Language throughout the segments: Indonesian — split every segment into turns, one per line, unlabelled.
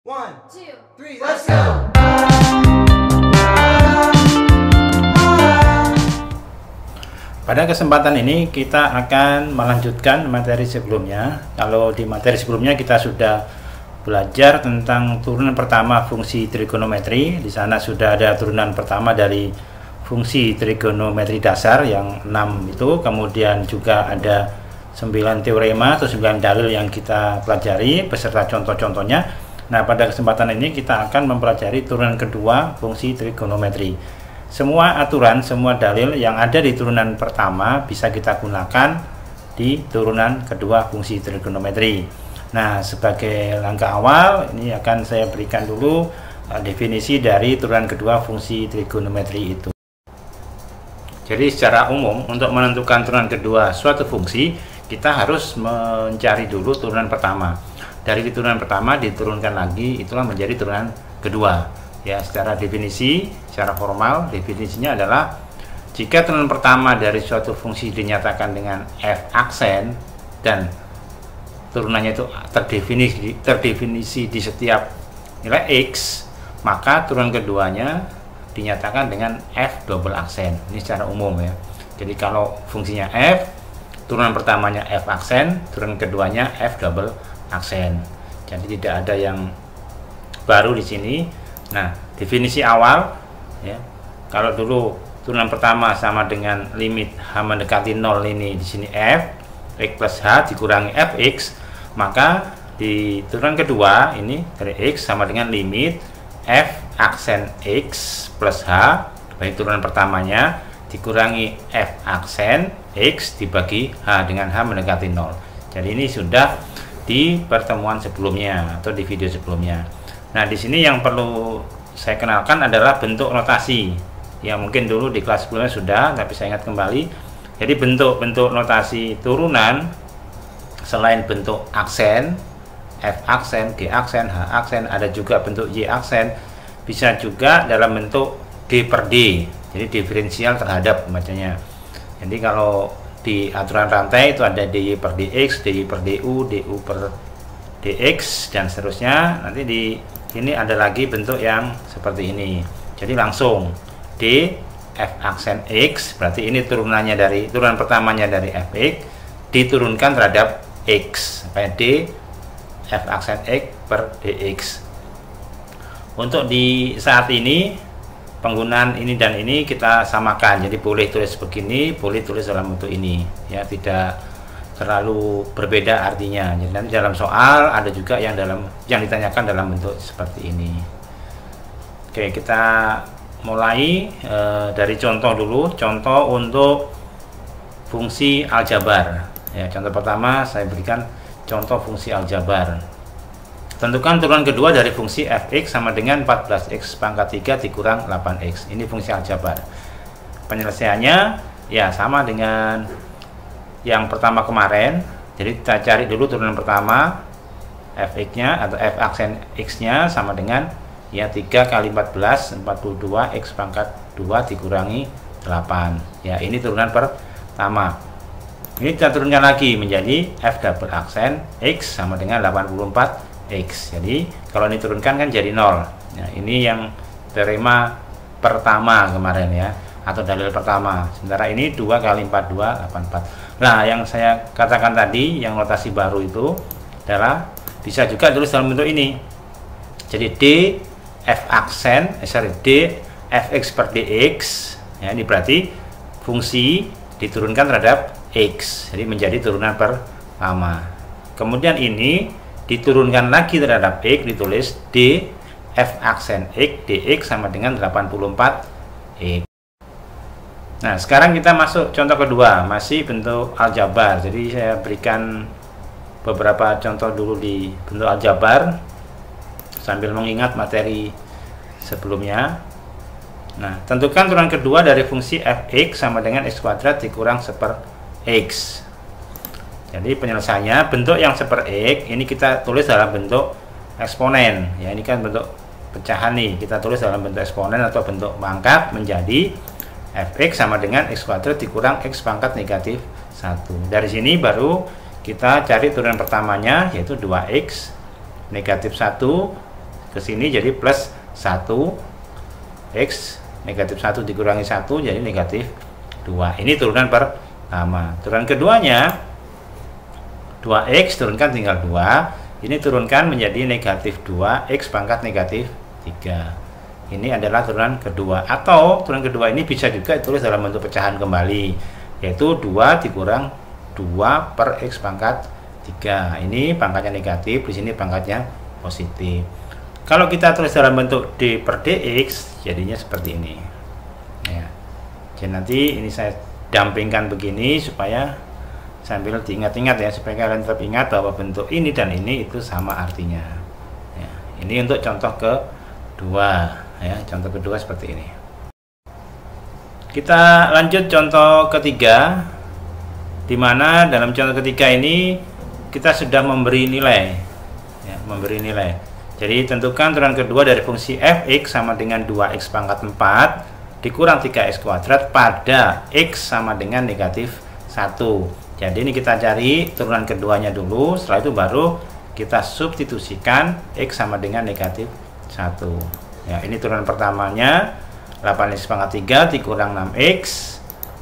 1, 2, 3, let's go!
Pada kesempatan ini kita akan melanjutkan materi sebelumnya. Kalau di materi sebelumnya kita sudah belajar tentang turunan pertama fungsi trigonometri. Di sana sudah ada turunan pertama dari fungsi trigonometri dasar yang 6 itu. Kemudian juga ada 9 teorema atau 9 dalil yang kita pelajari beserta contoh-contohnya. Nah, pada kesempatan ini kita akan mempelajari turunan kedua fungsi trigonometri. Semua aturan, semua dalil yang ada di turunan pertama bisa kita gunakan di turunan kedua fungsi trigonometri. Nah, sebagai langkah awal ini akan saya berikan dulu definisi dari turunan kedua fungsi trigonometri itu. Jadi secara umum untuk menentukan turunan kedua suatu fungsi, kita harus mencari dulu turunan pertama. Dari turunan pertama diturunkan lagi, itulah menjadi turunan kedua. Ya, secara definisi, secara formal definisinya adalah jika turunan pertama dari suatu fungsi dinyatakan dengan f aksen dan turunannya itu terdefinisi di setiap nilai x, maka turunan keduanya dinyatakan dengan f double aksen. Ini secara umum ya. Jadi kalau fungsinya f, turunan pertamanya f aksen, turunan keduanya f double aksen. Jadi tidak ada yang baru di sini. Nah, definisi awal ya. Kalau dulu turunan pertama sama dengan limit h mendekati 0 ini di sini f plus h dikurangi fx, maka di turunan kedua ini dari x sama dengan limit f aksen x plus h, baik turunan pertamanya dikurangi f aksen x dibagi h dengan h mendekati 0. Jadi ini sudah di pertemuan sebelumnya atau di video sebelumnya. Nah, di sini yang perlu saya kenalkan adalah bentuk notasi. Ya, mungkin dulu di kelas sebelumnya sudah, tapi saya ingat kembali. Jadi bentuk-bentuk notasi turunan selain bentuk aksen, f aksen, g aksen, h aksen, ada juga bentuk y aksen, bisa juga dalam bentuk d per d. Jadi diferensial terhadap bacanya. Jadi kalau di aturan rantai itu ada dy per dx, dy per du, du per dx dan seterusnya. Nanti di sini ada lagi bentuk yang seperti ini. Jadi langsung d f aksen x, berarti ini turunannya dari turunan pertamanya dari fx diturunkan terhadap x, kayak d f aksen x per dx. Untuk di saat ini penggunaan ini dan ini kita samakan, jadi boleh tulis begini, boleh tulis dalam bentuk ini ya, tidak terlalu berbeda artinya. Jadi nanti dalam soal ada juga yang ditanyakan dalam bentuk seperti ini. Oke, kita mulai dari contoh dulu. Contoh untuk fungsi aljabar ya. Contoh pertama saya berikan contoh fungsi aljabar. Tentukan turunan kedua dari fungsi fx sama dengan 14x pangkat 3 dikurang 8x. Ini fungsi aljabar. Penyelesaiannya ya sama dengan yang pertama kemarin. Jadi kita cari dulu turunan pertama, fx-nya atau f aksen x-nya sama dengan ya 3 kali 14, 42x pangkat 2 dikurangi 8. Ya, ini turunan pertama. Ini kita turunkan lagi menjadi f double aksen x sama dengan 84 x. Jadi kalau ini turunkan kan jadi 0. Nah, ini yang teorema pertama kemarin ya, atau dalil pertama. Sementara ini 2 kali 4 2 84. Nah, yang saya katakan tadi yang notasi baru itu adalah bisa juga tulis dalam bentuk ini. Jadi d f aksen d fx per dx ya, ini berarti fungsi diturunkan terhadap x. Jadi menjadi turunan pertama. Kemudian ini diturunkan lagi terhadap x, ditulis d f aksen x dx sama dengan 84x. Nah, sekarang kita masuk contoh kedua, masih bentuk aljabar. Jadi saya berikan beberapa contoh dulu di bentuk aljabar sambil mengingat materi sebelumnya. Nah, tentukan turunan kedua dari fungsi fx sama dengan x kuadrat dikurang 1/x. Jadi penyelesaiannya bentuk yang 1/x ini kita tulis dalam bentuk eksponen ya. Ini kan bentuk pecahan nih, kita tulis dalam bentuk eksponen atau bentuk pangkat menjadi fx sama dengan x kuadrat dikurang x pangkat negatif 1. Dari sini baru kita cari turunan pertamanya yaitu 2x negatif 1 ke sini jadi plus 1, X negatif 1 dikurangi 1 jadi negatif 2. Ini turunan pertama. Turunan keduanya 2X turunkan tinggal 2, ini turunkan menjadi negatif 2X pangkat negatif 3. Ini adalah turunan kedua, atau turunan kedua ini bisa juga ditulis dalam bentuk pecahan kembali, yaitu 2 dikurang 2 per X pangkat 3. Ini pangkatnya negatif, di sini pangkatnya positif. Kalau kita tulis dalam bentuk D per DX jadinya seperti ini ya. Jadi nanti ini saya dampingkan begini supaya sambil diingat-ingat ya, supaya kalian tetap ingat bahwa bentuk ini dan ini itu sama artinya ya. Ini untuk contoh kedua ya, contoh kedua seperti ini. Kita lanjut contoh ketiga, di mana dalam contoh ketiga ini kita sudah memberi nilai ya, memberi nilai. Jadi tentukan turunan kedua dari fungsi fx sama dengan 2x pangkat 4 dikurang 3x kuadrat pada x sama dengan negatif 1. Jadi ini kita cari turunan keduanya dulu, setelah itu baru kita substitusikan x sama dengan negatif 1. Ya, ini turunan pertamanya 8x pangkat 3 dikurang 6x.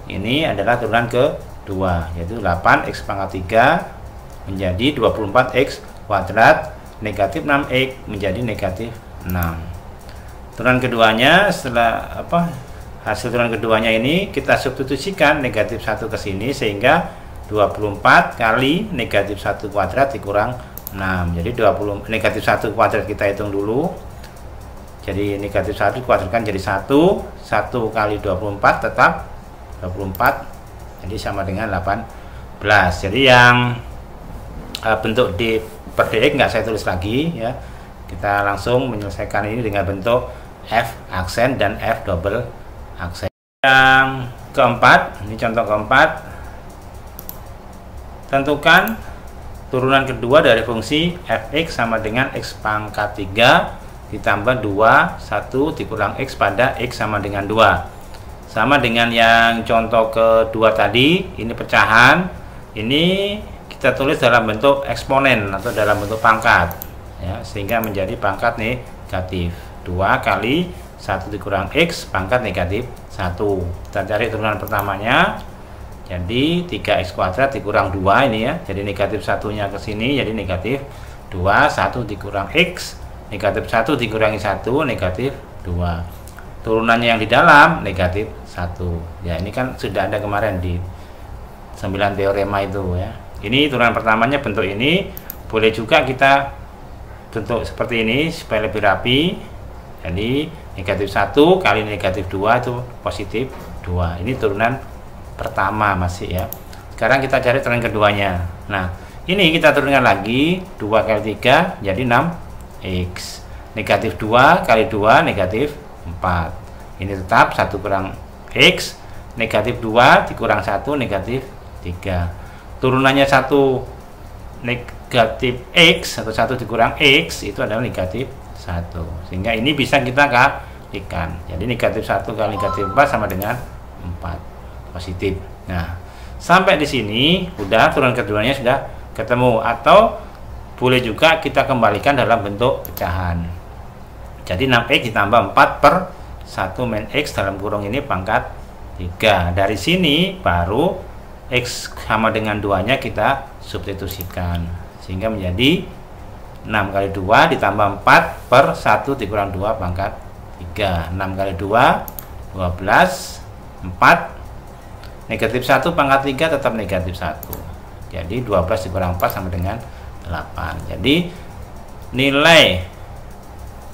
Ini adalah turunan kedua, yaitu 8x pangkat 3 menjadi 24x kuadrat negatif 6x menjadi negatif 6. Turunan keduanya setelah hasil turunan keduanya ini kita substitusikan negatif 1 ke sini sehingga 24 kali negatif 1 kuadrat dikurang 6. Jadi negatif 1 kuadrat kita hitung dulu. Jadi negatif 1 kuadratkan jadi 1 kali 24 tetap 24, jadi sama dengan 18. Jadi yang bentuk D per DX nggak saya tulis lagi ya, kita langsung menyelesaikan ini dengan bentuk F aksen dan F double aksen. Yang keempat, ini contoh keempat, tentukan turunan kedua dari fungsi fx sama dengan x pangkat 3 ditambah 2, 1 dikurang x pada x sama dengan 2. Sama dengan yang contoh kedua tadi, ini pecahan, ini kita tulis dalam bentuk eksponen atau dalam bentuk pangkat ya, sehingga menjadi pangkat negatif 2 kali 1 dikurang x pangkat negatif 1. Kita cari turunan pertamanya, jadi 3x kuadrat dikurang 2 ini ya, jadi negatif 1-nya ke sini jadi negatif 2, 1 dikurang x negatif 1 dikurangi 1 negatif 2. Turunannya yang di dalam negatif 1 ya, ini kan sudah ada kemarin di 9 teorema itu ya. Ini turunan pertamanya bentuk ini, boleh juga kita bentuk seperti ini supaya lebih rapi. Jadi negatif 1 kali negatif 2 itu positif 2. Ini turunan pertama masih ya. Sekarang kita cari turunan keduanya. Nah ini kita turunkan lagi, 2 kali 3 jadi 6x, negatif 2 kali 2 negatif 4. Ini tetap 1 kurang x, negatif 2 dikurang 1 negatif 3. Turunannya 1 negatif x atau 1 dikurang x itu adalah negatif 1, sehingga ini bisa kita kalikan. Jadi negatif 1 kali negatif 4 sama dengan 4 positif. Nah sampai di sini udah turunan keduanya sudah ketemu, atau boleh juga kita kembalikan dalam bentuk pecahan. Jadi 6x ditambah 4 per 1 min x dalam kurung ini pangkat 3. Dari sini baru x sama dengan 2-nya kita substitusikan, sehingga menjadi 6 kali 2 ditambah 4 per 1 dikurang 2 pangkat 3. 6 kali 2 12, 4 negatif 1 pangkat 3 tetap negatif 1. Jadi 12 dikurang 4 sama dengan 8. Jadi nilai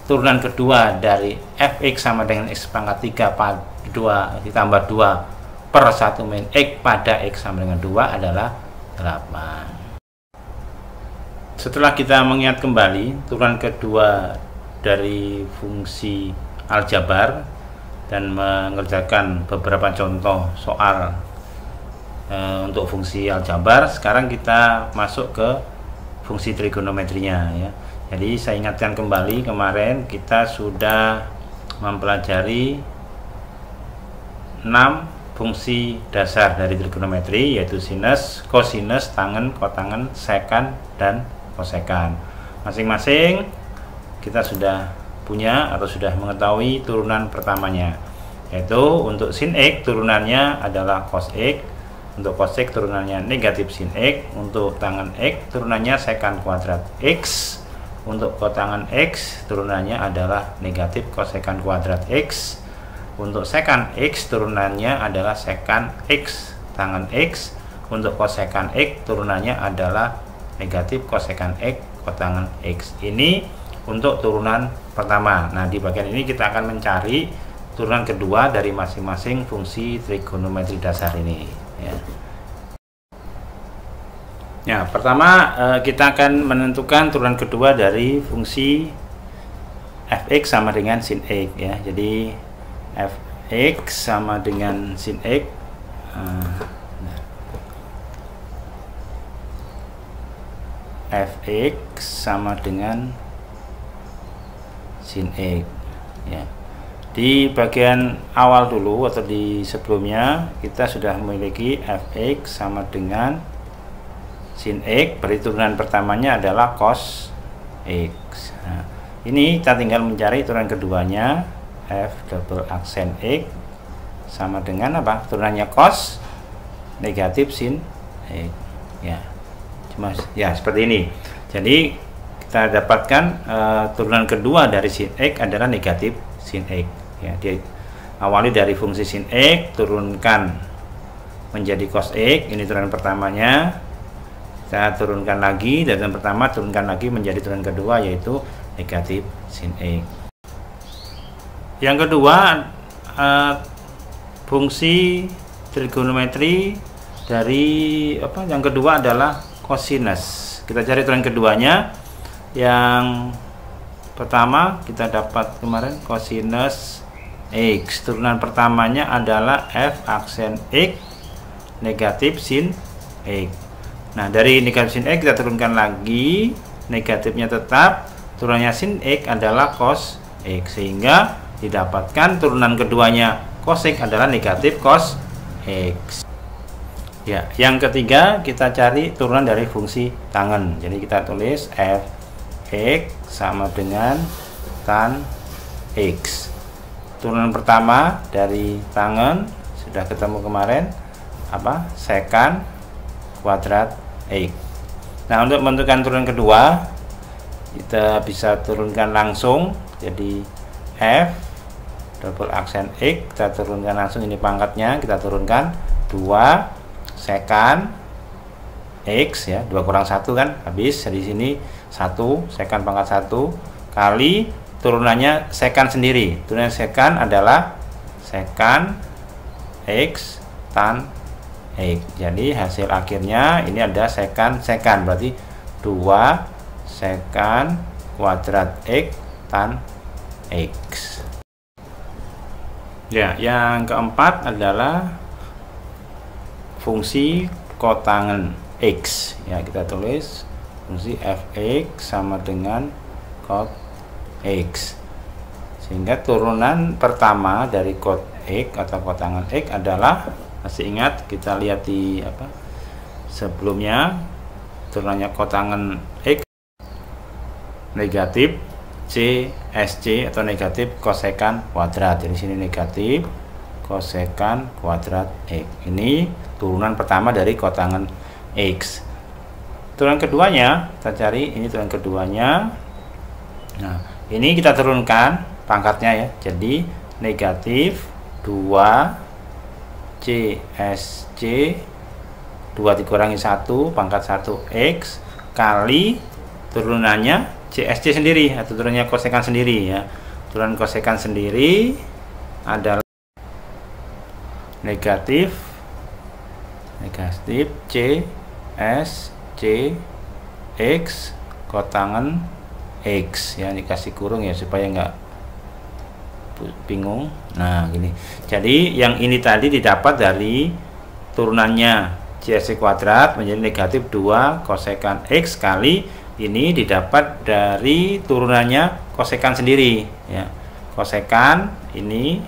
turunan kedua dari fx sama dengan x pangkat 3 pada 2 ditambah 2 per 1 min x pada x sama dengan 2 adalah 8. Setelah kita mengingat kembali turunan kedua dari fungsi aljabar dan mengerjakan beberapa contoh soal untuk fungsi aljabar, sekarang kita masuk ke fungsi trigonometrinya ya. Jadi saya ingatkan kembali, kemarin kita sudah mempelajari 6 fungsi dasar dari trigonometri, yaitu sinus, kosinus, tangen, kotangen, sekan, dan kosekan. Masing-masing kita sudah punya atau sudah mengetahui turunan pertamanya, yaitu untuk sin X turunannya adalah cos X, untuk cos X turunannya negatif sin X, untuk tangan X turunannya secant kuadrat X, untuk kotangan X turunannya adalah negatif kosekant kuadrat X, untuk secant X turunannya adalah secant X tangan X, untuk kosekant X turunannya adalah negatif kosekant X kotangan X. Ini untuk turunan pertama. Nah, di bagian ini kita akan mencari turunan kedua dari masing-masing fungsi trigonometri dasar ini, ya. Ya, pertama kita akan menentukan turunan kedua dari fungsi fx sama dengan sin x, ya. Jadi fx sama dengan sin x, fx sama dengan sin x, ya. Di bagian awal dulu atau di sebelumnya kita sudah memiliki fx sama dengan sin X, berarti turunan pertamanya adalah cos X. Nah, ini kita tinggal mencari turunan keduanya, f double aksen X sama dengan apa? Turunannya cos negatif sin X, ya. Cuma ya seperti ini. Jadi kita dapatkan turunan kedua dari sin X adalah negatif sin X, ya. Dia awali dari fungsi sin X, turunkan menjadi cos X, ini turunan pertamanya. Kita turunkan lagi dari turunan pertama, turunkan lagi menjadi turunan kedua, yaitu negatif sin X. Yang kedua, fungsi trigonometri dari yang kedua adalah cosinus. Kita cari turunan keduanya. Yang pertama kita dapat kemarin cosinus X. Turunan pertamanya adalah f aksen X negatif sin X. Nah, dari negatif sin X kita turunkan lagi, negatifnya tetap, turunannya sin X adalah cos X, sehingga didapatkan turunan keduanya cos X adalah negatif cos X. Ya, yang ketiga kita cari turunan dari fungsi tangen. Jadi kita tulis f X sama dengan tan X. Turunan pertama dari tangen sudah ketemu kemarin, secant kuadrat X. Nah, untuk menentukan turunan kedua kita bisa turunkan langsung, jadi f double aksen X kita turunkan langsung, ini pangkatnya kita turunkan 2 secant X, ya, 2 kurang 1 kan habis, di sini 1 secant pangkat 1 kali turunannya secant sendiri. Turunan secant adalah secant X tan X. Jadi hasil akhirnya ini ada secant, berarti 2 secant kuadrat X tan X. Ya, yang keempat adalah fungsi kotangen X. Ya, kita tulis fungsi fx sama dengan cot X. Sehingga turunan pertama dari cot X atau kotangen X adalah, masih ingat kita lihat di sebelumnya, turunannya kotangen X negatif CSC atau negatif kosekant kuadrat. Jadi sini negatif kosekant kuadrat X. Ini turunan pertama dari kotangen X. Turunan keduanya kita cari, ini turunan keduanya. Nah, ini kita turunkan pangkatnya, ya. Jadi negatif 2 CSC 2 dikurangi 1 pangkat 1 X kali turunannya CSC sendiri atau turunannya kosekant sendiri, ya. Turunan kosekant sendiri adalah negatif CSC X kotangen X, ya, dikasih kurung ya supaya nggak bingung. Nah, gini. Jadi yang ini tadi didapat dari turunannya CSC kuadrat menjadi negatif 2 kosekant X kali ini didapat dari turunannya kosekant sendiri, ya. Kosekant ini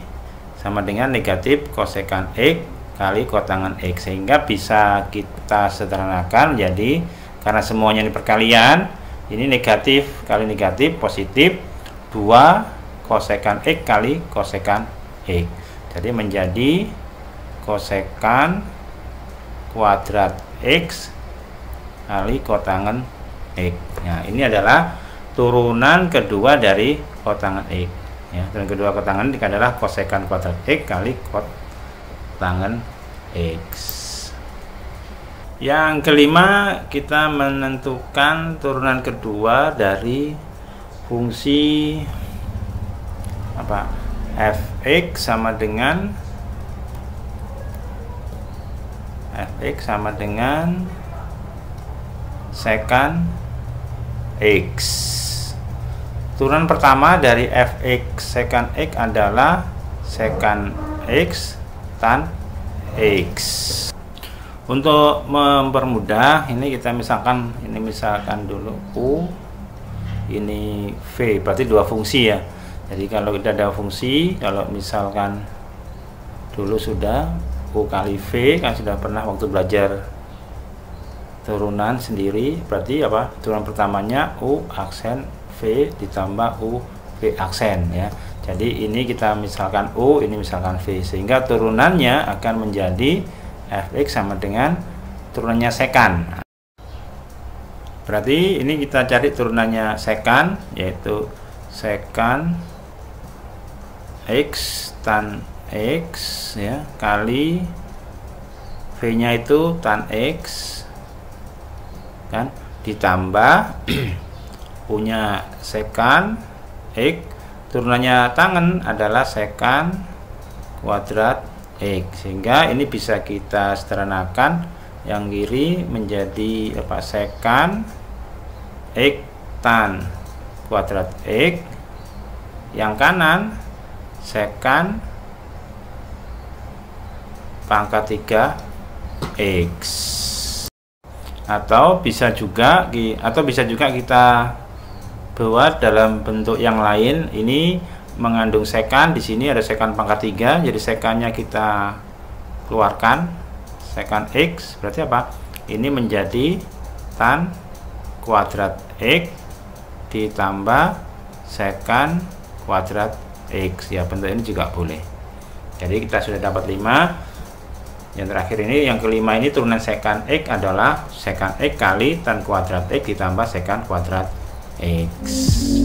sama dengan negatif kosekant X kali kotangen X, sehingga bisa kita sederhanakan. Jadi karena semuanya ini perkalian, Ini negatif kali negatif positif, 2 kosekan X kali kosekan X. Jadi menjadi kosekan kuadrat X kali kotangen X. Nah, ini adalah turunan kedua dari kotangen X. Ya, turunan kedua kotangen X adalah kosekan kuadrat X kali kotangen X. Yang kelima, kita menentukan turunan kedua dari fungsi apa? Fx sama dengan secant X. Turunan pertama dari Fx secant X adalah secant X tan X. Untuk mempermudah, ini kita misalkan dulu U, ini V, berarti dua fungsi ya. Jadi kalau kita ada fungsi, kalau misalkan dulu sudah U kali V, kan sudah pernah waktu belajar turunan sendiri, berarti apa? Turunan pertamanya U aksen V ditambah U V aksen ya. Jadi ini kita misalkan U, ini misalkan V, sehingga turunannya akan menjadi Fx sama dengan turunannya secant. Berarti ini kita cari turunannya secant, yaitu secant X tan X ya kali V nya itu tan X kan, ditambah U nya secant X, turunannya tangen adalah secant kuadrat X, sehingga ini bisa kita sederhanakan, yang kiri menjadi apa, secant X tan kuadrat X, yang kanan secant pangkat 3 X. Atau bisa juga kita buat dalam bentuk yang lain. Ini mengandung secant, di sini ada secant pangkat 3, jadi secantnya kita keluarkan, secant X, berarti apa? Ini menjadi tan kuadrat X ditambah secant kuadrat X ya, bentuk ini juga boleh. Jadi kita sudah dapat 5. Yang terakhir ini, yang kelima ini, turunan secant X adalah secant X kali tan kuadrat X ditambah secant kuadrat X.